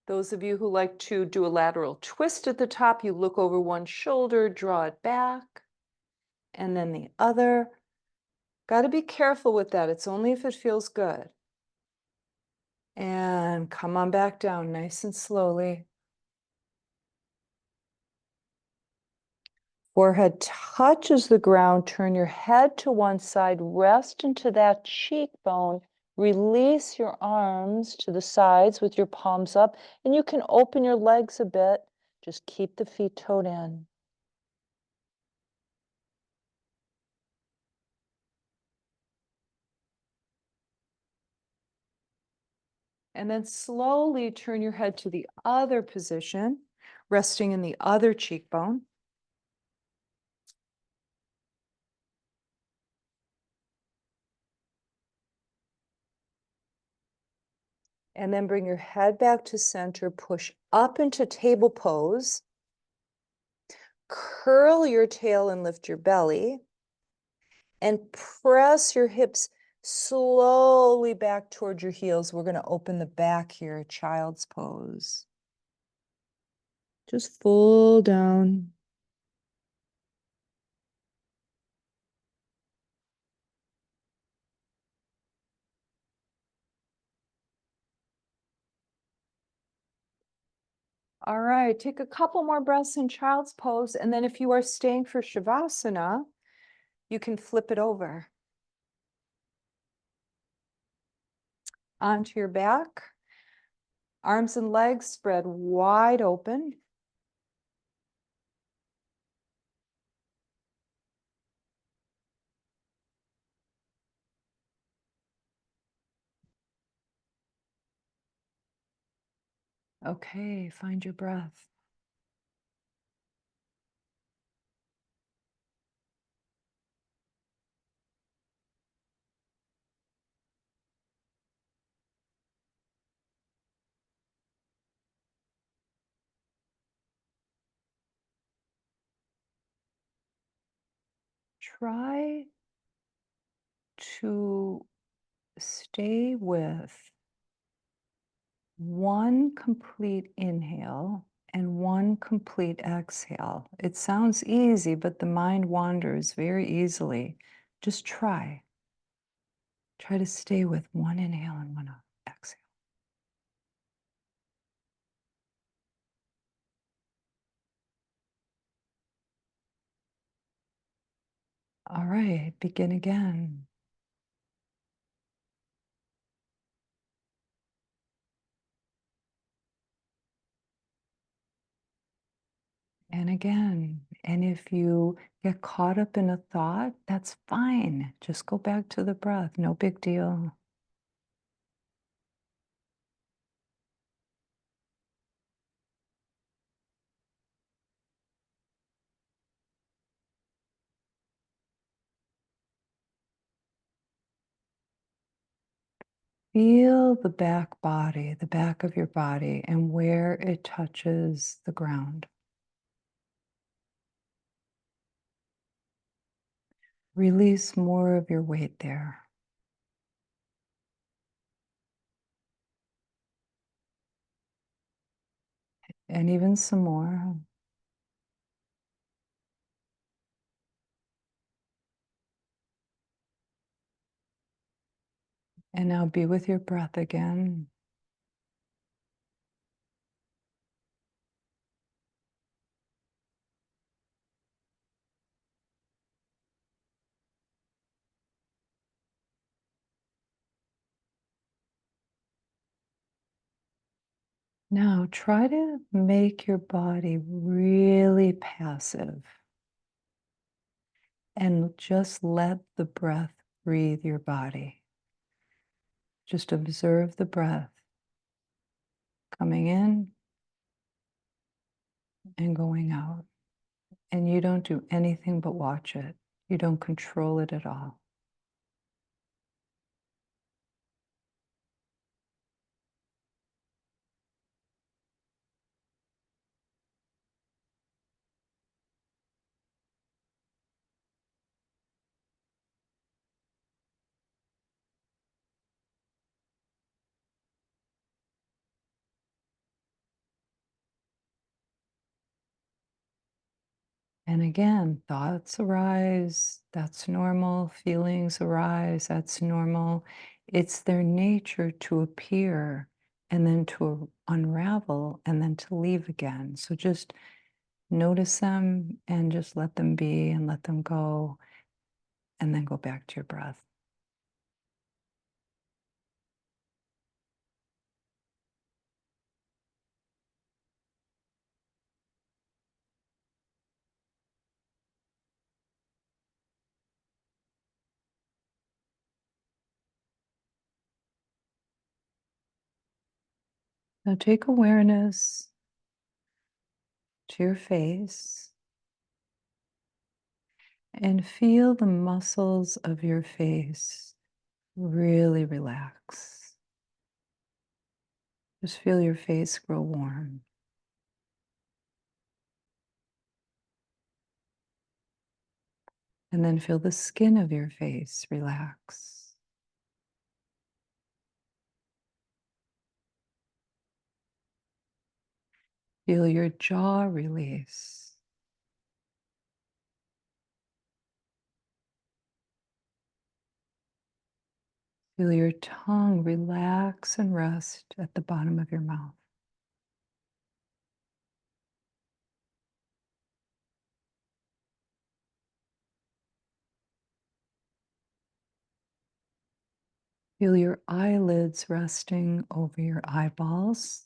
A: Those of you who like to do a lateral twist at the top, you look over one shoulder, draw it back, and then the other. Got to be careful with that. It's only if it feels good. And come on back down nice and slowly. Forehead touches the ground. Turn your head to one side. Rest into that cheekbone. Release your arms to the sides with your palms up. And you can open your legs a bit. Just keep the feet toed in. And then slowly turn your head to the other position, resting in the other cheekbone.
B: And then bring your head back to center, push up into table pose. Curl your tail and lift your belly. And press your hips slowly back towards your heels. We're going to open the back here, child's pose. Just full down. All right, take a couple more breaths in child's pose. And then if you are staying for Shavasana, you can flip it over. Onto your back. Arms and legs spread wide open. Okay, find your breath. Try to stay with one complete inhale and one complete exhale. It sounds easy, but the mind wanders very easily. Just try. Try to stay with one inhale and one exhale. All right, begin again. And again. And if you get caught up in a thought, that's fine. Just go back to the breath. No big deal. Feel the back body, the back of your body, and where it touches the ground. Release more of your weight there. And even some more. And now be with your breath again. Now try to make your body really passive and just let the breath breathe your body. Just observe the breath coming in and going out. And you don't do anything but watch it. You don't control it at all. And again, thoughts arise, that's normal. Feelings arise, that's normal. It's their nature to appear and then to unravel and then to leave again. So just notice them and just let them be and let them go, and then go back to your breath. Now take awareness to your face and feel the muscles of your face really relax.
A: Just feel your face grow warm. And then feel the skin of your face relax. Feel your jaw release. Feel your tongue relax and rest at the bottom of your mouth. Feel your eyelids resting over your eyeballs.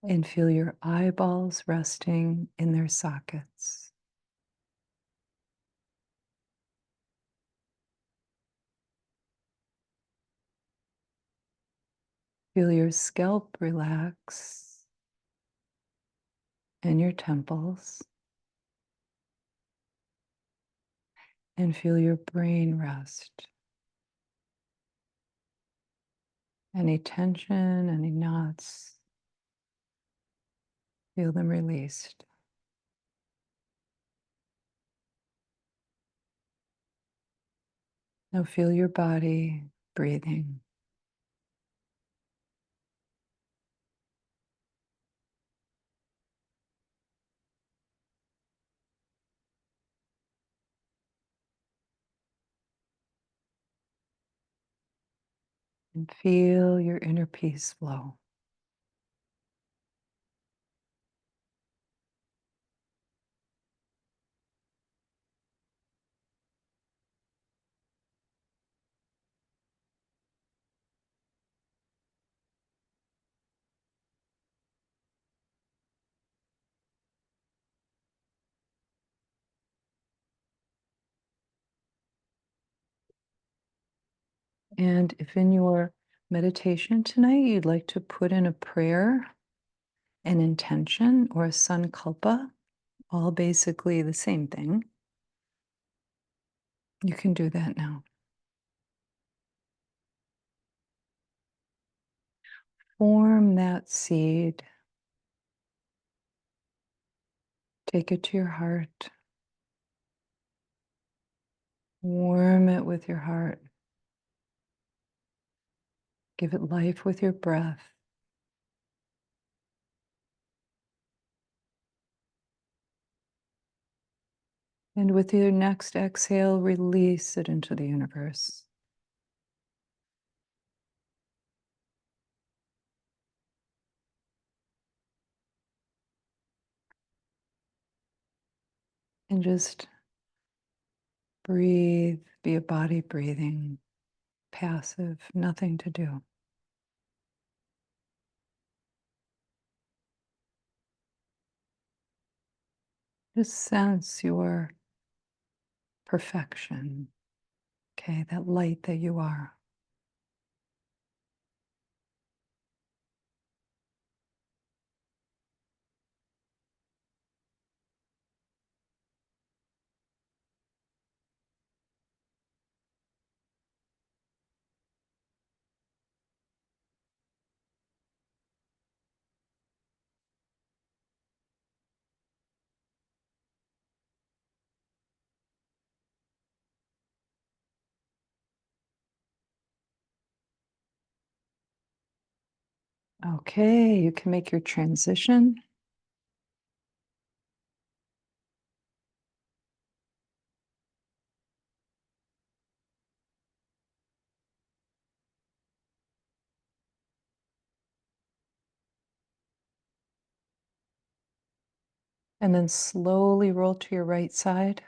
A: And feel your eyeballs resting in their sockets. Feel your scalp relax and your temples. And feel your brain rest. Any tension, any knots, feel them released. Now feel your body breathing. And feel your inner peace flow. And if in your meditation tonight you'd like to put in a prayer, an intention, or a sankalpa, all basically the same thing, you can do that now. Form that seed. Take it to your heart. Warm it with your heart. Give it life with your breath. And with your next exhale, release it into the universe. And just breathe, be a body breathing, passive, nothing to do. Just sense your perfection, okay, that light that you are. Okay, you can make your transition. And then slowly roll to your right side.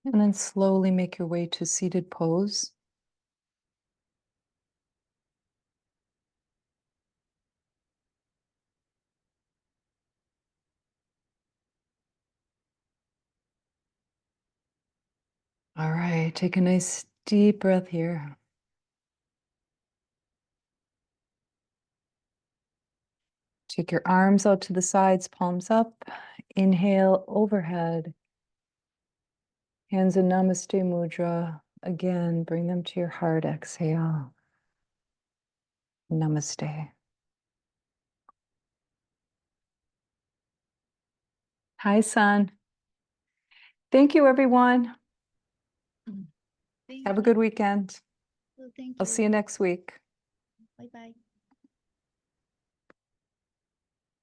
A: And then slowly make your way to seated pose. All right, take a nice deep breath here. Take your arms out to the sides, palms up. Inhale, overhead. Hands in Namaste Mudra. Again, bring them to your heart. Exhale. Namaste. Hi, son. Thank you, everyone.
C: Thank
A: Have a
C: you.
A: good weekend.
C: Well, thank
A: I'll see you
C: you.
A: next week.
C: Bye bye.